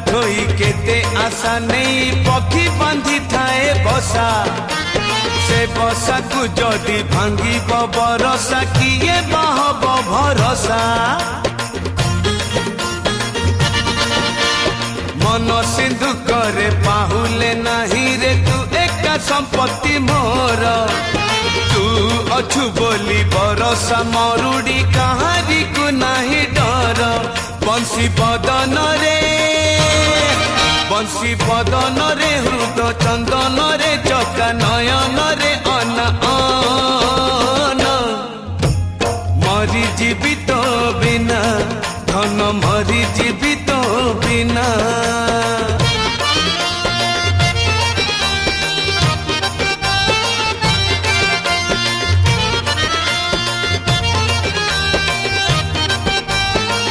थोई केते आशा नहीं पक्षी बांधी थाए बसा से बसा को जदि भांगी बरसा किए बहब भरसा मन सिंधु करे पाहुले नहीं रे तू एका संपत्ति मोर तू अछु बोली भरोसा मरुड़ी कहारी को नहीं डर बंशी बदन रे हृद चंदन रे चका नयन रे अना मरी जीवित बिना धन मरी जीवित बिना